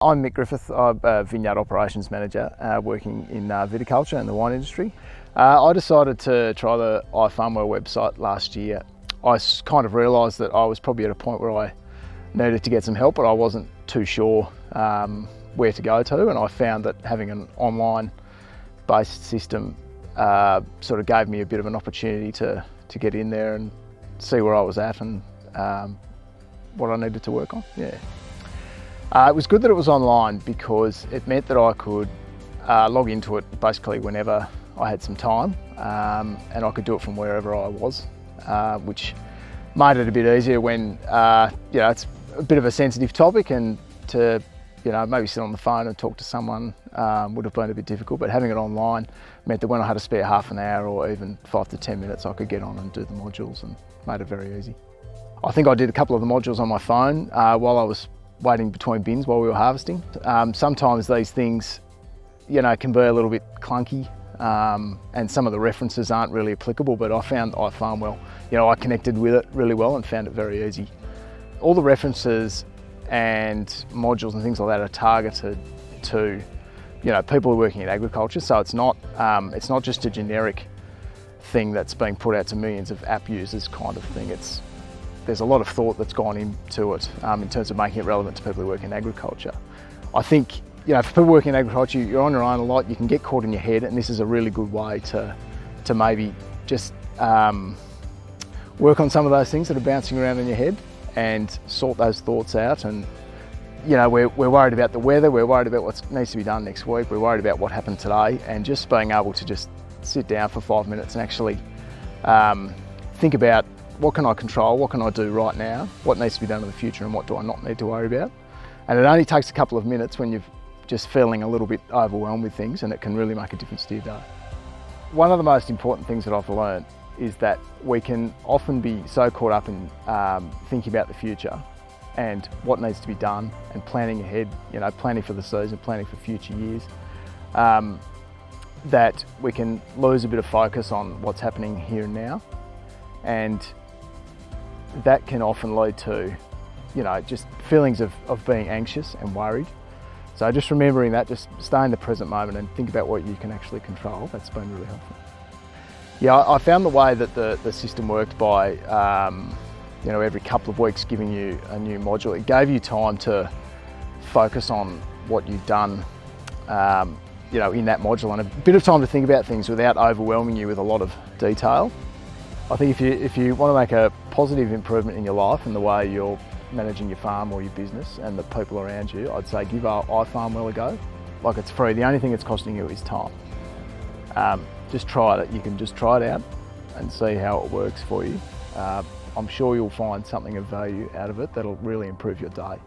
I'm Mick Griffith. I'm a vineyard operations manager working in viticulture and the wine industry. I decided to try the iFarmwell website last year. I kind of realised that I was probably at a point where I needed to get some help, but I wasn't too sure where to go to, and I found that having an online based system sort of gave me a bit of an opportunity to get in there and see where I was at and what I needed to work on. Yeah. It was good that it was online because it meant that I could log into it basically whenever I had some time, and I could do it from wherever I was, which made it a bit easier when it's a bit of a sensitive topic, and to maybe sit on the phone and talk to someone would have been a bit difficult. But having it online meant that when I had to spare half an hour or even 5 to 10 minutes, I could get on and do the modules, and made it very easy. I think I did a couple of the modules on my phone while I was waiting between bins while we were harvesting. Sometimes these things, can be a little bit clunky, and some of the references aren't really applicable, but I found iFarmwell, I connected with it really well and found it very easy. All the references and modules and things like that are targeted to, people who are working in agriculture, so it's not just a generic thing that's being put out to millions of app users kind of thing. There's a lot of thought that's gone into it in terms of making it relevant to people who work in agriculture. I think, for people working in agriculture, you're on your own a lot, you can get caught in your head, and this is a really good way to maybe just work on some of those things that are bouncing around in your head and sort those thoughts out. And we're worried about the weather, we're worried about what needs to be done next week, we're worried about what happened today, and just being able to just sit down for 5 minutes and actually think about, what can I control? What can I do right now? What needs to be done in the future, and what do I not need to worry about? And it only takes a couple of minutes when you're just feeling a little bit overwhelmed with things, and it can really make a difference to your day. One of the most important things that I've learned is that we can often be so caught up in thinking about the future and what needs to be done and planning ahead, planning for the season, planning for future years, that we can lose a bit of focus on what's happening here and now. And that can often lead to, just feelings of being anxious and worried. So just remembering that, just stay in the present moment and think about what you can actually control, that's been really helpful. Yeah, I found the way that the system worked by, every couple of weeks giving you a new module. It gave you time to focus on what you've done, in that module, and a bit of time to think about things without overwhelming you with a lot of detail. I think if you want to make a positive improvement in your life and the way you're managing your farm or your business and the people around you, I'd say give iFarmwell a go. Like, it's free. The only thing it's costing you is time. Just try it. You can just try it out and see how it works for you. I'm sure you'll find something of value out of it that'll really improve your day.